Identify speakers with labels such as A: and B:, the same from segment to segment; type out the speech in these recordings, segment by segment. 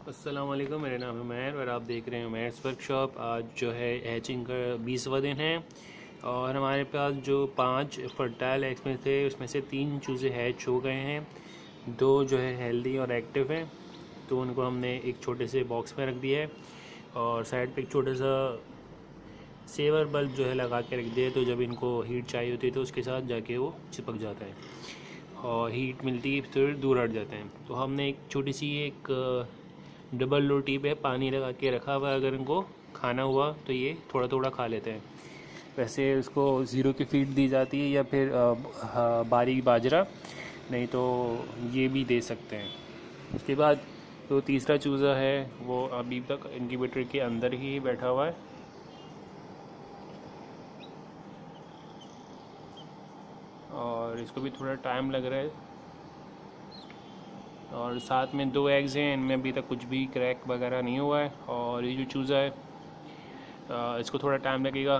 A: अस्सलाम वालेकुम, मेरा नाम है उमैर और आप देख रहे हैं उमैर्स वर्कशॉप। आज जो है हैचिंग का 20वां दिन है और हमारे पास जो 5 फर्टाइल एग्स में थे उसमें से 3 चूज़े हैच हो गए हैं, 2 जो है हेल्दी और एक्टिव हैं। तो उनको हमने एक छोटे से बॉक्स में रख दिया है और साइड पे एक छोटा सा सेवर बल्ब जो है लगा के रख दिया है, तो जब इनको हीट चाहिए होती है तो उसके साथ जाके वो चिपक जाता है और हीट मिलती है तो दूर हट जाते हैं। तो हमने एक छोटी सी एक डबल रोटी पे पानी लगा के रखा हुआ है, अगर इनको खाना हुआ तो ये थोड़ा थोड़ा खा लेते हैं। वैसे उसको ज़ीरो की फीड दी जाती है या फिर बारीक बाजरा, नहीं तो ये भी दे सकते हैं। उसके बाद जो तीसरा चूज़ा है वो अभी तक इंक्यूबेटर के अंदर ही बैठा हुआ है और इसको भी थोड़ा टाइम लग रहा है। और साथ में 2 एग्ज़ हैं, इनमें अभी तक कुछ भी क्रैक वगैरह नहीं हुआ है। और ये जो चूज़ा है इसको थोड़ा टाइम लगेगा,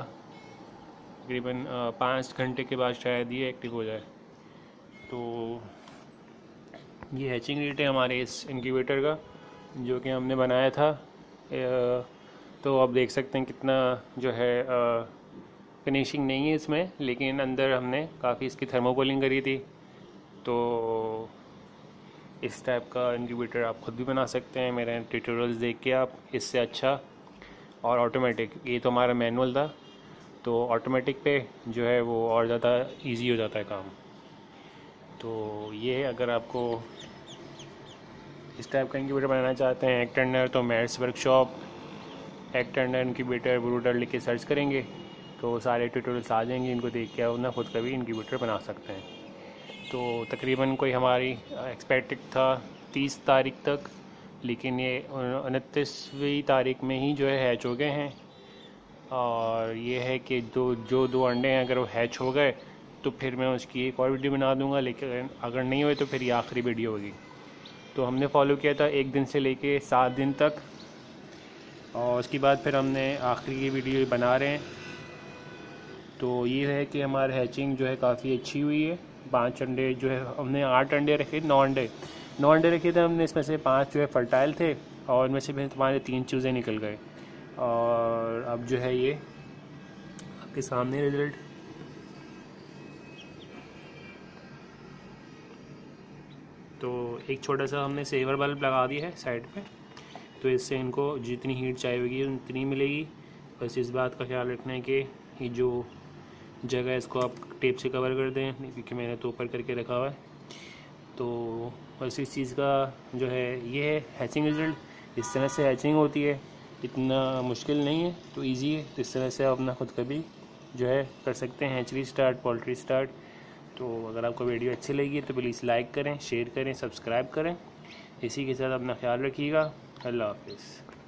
A: तकरीबन 5 घंटे के बाद शायद ये एक्टिव हो जाए। तो ये हैचिंग रेट है हमारे इस इंक्यूबेटर का जो कि हमने बनाया था। तो आप देख सकते हैं कितना जो है फिनिशिंग नहीं है इसमें, लेकिन अंदर हमने काफ़ी इसकी थर्मोकोलिंग करी थी। तो इस टाइप का इंक्यूबेटर आप खुद भी बना सकते हैं मेरे ट्यूटोरियल्स देख के। आप इससे अच्छा और ऑटोमेटिक, ये तो हमारा मैनुअल था, तो ऑटोमेटिक पे जो है वो और ज़्यादा इजी हो जाता है काम। तो ये अगर आपको इस टाइप का इंक्यूबेटर बनाना चाहते हैं एग टर्नर, तो Umair's workshop egg turner incubator brooder लिख के सर्च करेंगे तो सारे ट्यूटोरियल्स आ जाएंगे। इनको देख के आप ना खुद का भी इंक्यूबेटर बना सकते हैं। तो तकरीबन कोई हमारी एक्सपेक्टेड था 30 तारीख तक, लेकिन ये 29वीं तारीख में ही जो है हैच हो गए हैं। और ये है कि जो 2 अंडे हैं अगर वो हैच हो गए तो फिर मैं उसकी एक और वीडियो बना दूंगा, लेकिन अगर नहीं हुए तो फिर ये आखिरी वीडियो होगी। तो हमने फॉलो किया था 1 दिन से लेके 7 दिन तक और उसके बाद फिर हमने आखिरी की वीडियो बना रहे हैं। तो ये है कि हमारी हैचिंग जो है काफ़ी अच्छी हुई है। 5 अंडे जो है हमने 8 अंडे रखे, 9 अंडे रखे थे हमने, इसमें से 5 जो है फर्टाइल थे और इनमें से फिर तुम्हारे 3 चूज़े निकल गए। और अब जो है ये आपके सामने रिजल्ट। तो एक छोटा सा हमने सेवर बल्ब लगा दिया है साइड पे, तो इससे इनको जितनी हीट चाहिए होगी उतनी मिलेगी। बस इस बात का ख्याल रखना है कि ये जो जगह इसको आप टेप से कवर कर दें, क्योंकि मैंने तो ऊपर करके रखा हुआ है। तो बस इस चीज़ का जो है ये है हैचिंग रिजल्ट। इस तरह से हैचिंग होती है, इतना मुश्किल नहीं है, तो इजी है। तो इस तरह से आप अपना खुद का भी जो है कर सकते हैं हैचरी स्टार्ट, पोल्ट्री स्टार्ट। तो अगर आपको वीडियो अच्छी लगी तो प्लीज़ लाइक करें, शेयर करें, सब्सक्राइब करें। इसी के साथ अपना ख्याल रखिएगा। अल्लाह हाफिज़।